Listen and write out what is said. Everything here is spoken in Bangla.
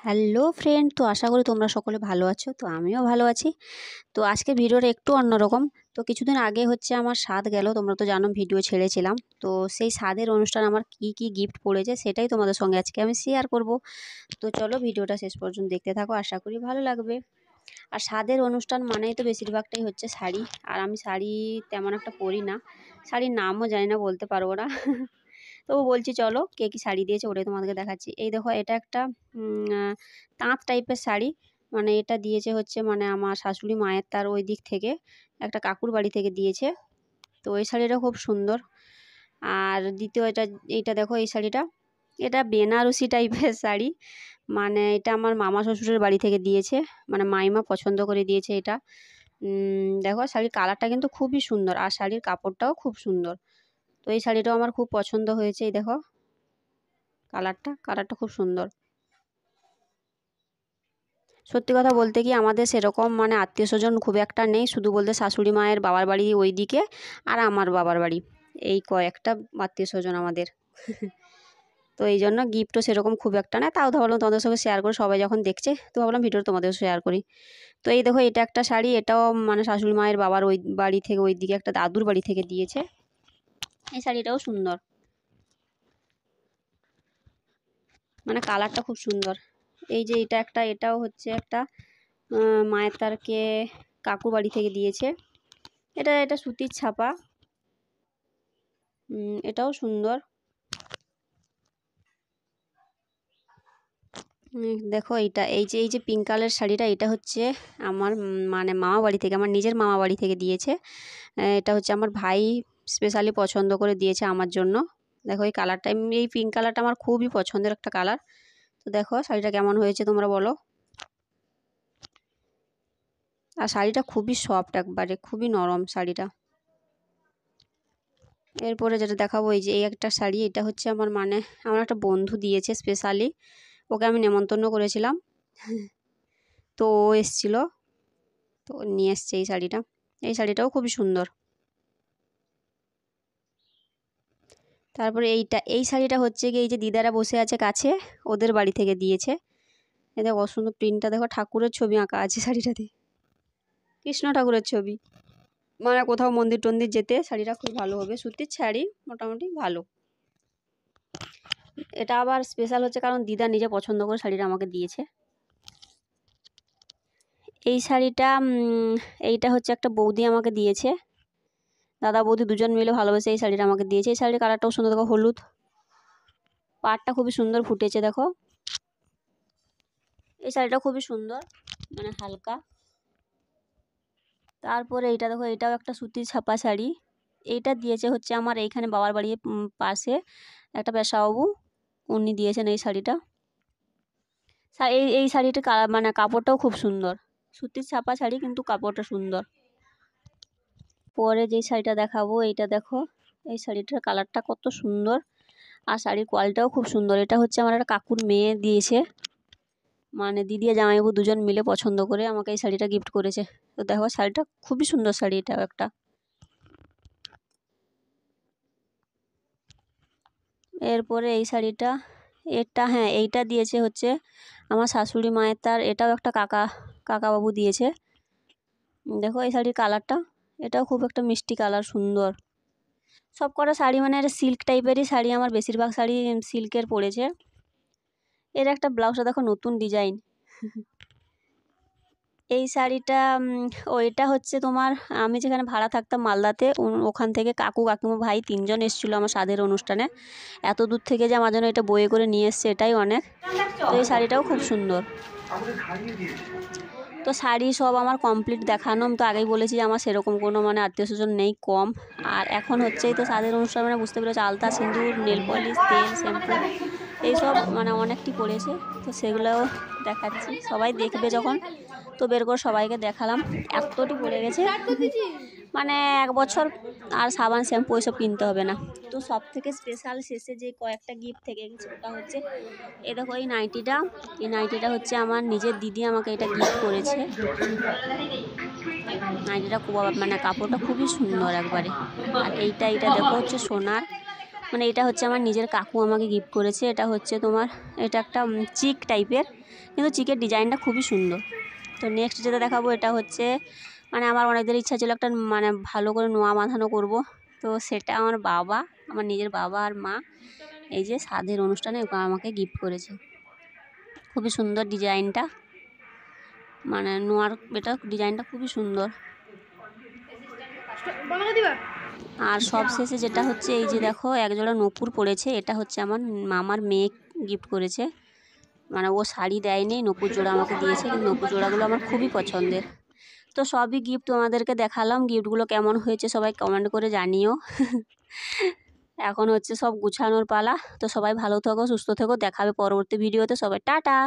হ্যালো ফ্রেন্ড, তো আশা করি তোমরা সকলে ভালো আছো। তো আমিও ভালো আছি। তো আজকে ভিডিওটা একটু অন্যরকম। তো কিছুদিন আগে হচ্ছে আমার সাধ গেল, তোমরা তো জানো ভিডিও ছেড়েছিলাম। তো সেই সাধের অনুষ্ঠান আমার কি কি গিফট পড়েছে সেটাই তোমাদের সঙ্গে আজকে আমি শেয়ার করব। তো চলো ভিডিওটা শেষ পর্যন্ত দেখতে থাকো, আশা করি ভালো লাগবে। আর সাধের অনুষ্ঠান মানেই তো বেশিরভাগটাই হচ্ছে শাড়ি, আর আমি শাড়ি তেমন একটা পরি না, শাড়ির নামও জানি না, বলতে পারবো না। তো বলছি চলো কে কী শাড়ি দিয়েছে ওটাই তোমাদেরকে দেখাচ্ছি। এই দেখো, এটা একটা তাঁত টাইপের শাড়ি, মানে এটা দিয়েছে হচ্ছে মানে আমার শাশুড়ি মায়ের তার ওই দিক থেকে একটা কাকুর বাড়ি থেকে দিয়েছে। তো এই শাড়িটা খুব সুন্দর। আর দ্বিতীয় এইটা দেখো, এই শাড়িটা এটা বেনারসি টাইপের শাড়ি, মানে এটা আমার মামা শ্বশুরের বাড়ি থেকে দিয়েছে, মানে মাইমা পছন্দ করে দিয়েছে এটা। দেখো শাড়ির কালারটা কিন্তু খুবই সুন্দর, আর শাড়ির কাপড়টাও খুব সুন্দর। তো এই শাড়িটাও আমার খুব পছন্দ হয়েছে। এই দেখো কালারটা খুব সুন্দর। সত্যি কথা বলতে কি আমাদের সেরকম মানে আত্মীয় স্বজন খুব একটা নেই, শুধু বলতে শাশুড়ি মায়ের বাবার বাড়ি ওই দিকে আর আমার বাবার বাড়ি, এই কয়েকটা আত্মীয় স্বজন আমাদের। তো এই জন্য গিফটও সেরকম খুব একটা না, তাও ভাবলাম তোমাদের সঙ্গে শেয়ার করে, সবাই যখন দেখছে তো ভাবলাম ভিডিওটা তোমাদের শেয়ার করি। তো এই দেখো, এটা একটা শাড়ি, এটাও মানে শাশুড়ি মায়ের বাবার ওই বাড়ি থেকে ওই দিকে একটা দাদুর বাড়ি থেকে দিয়েছে। এই শাড়িটাও সুন্দর, মানে কালারটা খুব সুন্দর। এই যে এটাও হচ্ছে একটা মায়ের তারকে কাকুর বাড়ি থেকে দিয়েছে। এটা সুতির ছাপা, এটাও সুন্দর। দেখো এই যে পিঙ্ক কালারের শাড়িটা, এটা হচ্ছে আমার মানে মামা বাড়ি থেকে, আমার নিজের মামা বাড়ি থেকে দিয়েছে। এটা হচ্ছে আমার ভাই স্পেশালি পছন্দ করে দিয়েছে আমার জন্য। দেখো এই কালারটা, এই পিঙ্ক কালারটা আমার খুবই পছন্দের একটা কালার। তো দেখো শাড়িটা কেমন হয়েছে তোমরা বলো। আর শাড়িটা খুবই সফট, একবারে খুবই নরম শাড়িটা। এরপরে যেটা দেখাবো, এই যে এই একটা শাড়ি, এটা হচ্ছে আমার একটা বন্ধু দিয়েছে স্পেশালি, ওকে আমি নেমন্তন্ন করেছিলাম। তো ও এসেছিলো, তো নিয়ে এসছে এই শাড়িটাও খুবই সুন্দর। তারপরে এই শাড়িটা হচ্ছে কি, এই যে দিদারা বসে আছে কাছে, ওদের বাড়ি থেকে দিয়েছে। এই দেখো সুন্দর প্রিন্টটা, দেখো ঠাকুরের ছবি আঁকা আছে শাড়িটাতে, কৃষ্ণ ঠাকুরের ছবি, মানে কোথাও মন্দির টন্দির যেতে শাড়িটা খুব ভালো হবে। সুতির শাড়ি মোটামুটি ভালো। এটা আবার স্পেশাল হচ্ছে কারণ দিদা নিজে পছন্দ করে শাড়িটা আমাকে দিয়েছে। এই শাড়িটা এইটা হচ্ছে একটা বৌদি আমাকে দিয়েছে, দাদা বৌদি দুজন মিলে ভালোবেসে এই শাড়িটা আমাকে দিয়েছে। এই শাড়ির কালারটাও সুন্দর, দেখো হলুদ, পাড়টা খুবই সুন্দর ফুটেছে দেখো। এই শাড়িটা খুবই সুন্দর, মানে হালকা। তারপরে এইটা দেখো, এটাও একটা সুতির ছাপা শাড়ি, এইটা দিয়েছে হচ্ছে আমার এইখানে বাবার বাড়ির পাশে একটা পেশাবাবু, উনি দিয়েছেন এই শাড়িটা। এই শাড়িটার মানে কাপড়টাও খুব সুন্দর, সুতির ছাপা শাড়ি কিন্তু কাপড়টা সুন্দর। পরে যে শাড়িটা দেখাবো, এইটা দেখো, এই শাড়িটার কালারটা কত সুন্দর, আর শাড়ির কোয়ালিটিটাও খুব সুন্দর। এটা হচ্ছে আমার একটা কাকুর মেয়ে দিয়েছে, মানে দিদি আর জামাইবাবু দুজন মিলে পছন্দ করে আমাকে এই শাড়িটা গিফট করেছে। তো দেখো শাড়িটা খুবই সুন্দর শাড়ি, এটাও একটা। এরপরে এই শাড়িটা, হ্যাঁ এইটা দিয়েছে হচ্ছে আমার শাশুড়ি মায়ের তার, এটাও একটা কাকাবাবু দিয়েছে। দেখো এই শাড়ির কালারটা, এটাও খুব একটা মিষ্টি কালার, সুন্দর। সব কটা শাড়ি মানে এটা সিল্ক টাইপেরই শাড়ি, আমার বেশিরভাগ শাড়ি সিল্কের পড়েছে। এর একটা ব্লাউজটা দেখো নতুন ডিজাইন। এই শাড়িটা এটা হচ্ছে তোমার, আমি যেখানে ভাড়া থাকতাম মালদাতে, ওখান থেকে কাকু কাকিমা ভাই তিনজন এসেছিলো আমার সাধের অনুষ্ঠানে। এত দূর থেকে যে আমার জন্য এটা বয়ে করে নিয়ে এসছে, এটাই অনেক। তো এই শাড়িটাও খুব সুন্দর। তো শাড়ি সব আমার কমপ্লিট দেখানো, আমি তো আগেই বলেছি যে আমার সেরকম কোনো মানে আত্মীয় স্বজন নেই, কম। আর এখন হচ্ছেই তো সাধের অনুষ্ঠান, মানে বুঝতে পেরেছি আলতা সিঁদুর নেল পলিশ তেল শ্যাম্পু এইসব মানে অনেকটি পড়েছে। তো সেগুলোও দেখাচ্ছি, সবাই দেখবে যখন, তো বের করে সবাইকে দেখালাম। এতটি পড়ে গেছে, মানে 1 বছর আর সাবান শ্যাম্পু ওইসব কিনতে হবে না। তো সব থেকে স্পেশাল শেষে যে কয়েকটা গিফট থেকে গেছে ওটা হচ্ছে এই দেখো, এই নাইটিটা হচ্ছে আমার নিজের দিদি আমাকে এটা গিফট করেছে। নাইটিটা খুব মানে কাপড়টা খুবই সুন্দর একবারে। আর এইটা দেখো হচ্ছে সোনার, মানে এটা হচ্ছে আমার নিজের কাকু আমাকে গিফট করেছে। এটা হচ্ছে তোমার, এটা একটা চিক টাইপের, কিন্তু চিকের ডিজাইনটা খুবই সুন্দর। তো নেক্সট যেটা দেখাবো এটা হচ্ছে, মানে আমার অনেকদের ইচ্ছা ছিল একটা মানে ভালো করে নোয়া বাঁধানো করব। তো সেটা আমার বাবা, আমার নিজের বাবা আর মা এই যে স্বাদের অনুষ্ঠানে আমাকে গিফট করেছে। খুবই সুন্দর ডিজাইনটা, মানে নোয়ার এটা ডিজাইনটা খুবই সুন্দর। আর সব শেষে যেটা হচ্ছে এই যে দেখো একজোড়া নূপুর পড়েছে, এটা হচ্ছে আমার মামার মেয়ে গিফট করেছে। মানে ও শাড়ি দেয়নি, নূপুর জোড়া আমাকে দিয়েছে, কিন্তু নূপুর জোড়াগুলো আমার খুবই পছন্দের। তো সবই গিফট তোমাদেরকে দেখালাম, গিফটগুলো কেমন হয়েছে সবাই কমেন্ট করে জানিও। এখন হচ্ছে সব গুছানোর পালা। তো সবাই ভালো থাকো, সুস্থ থেকো, দেখাবে পরবর্তী ভিডিওতে। সবাই টাটা।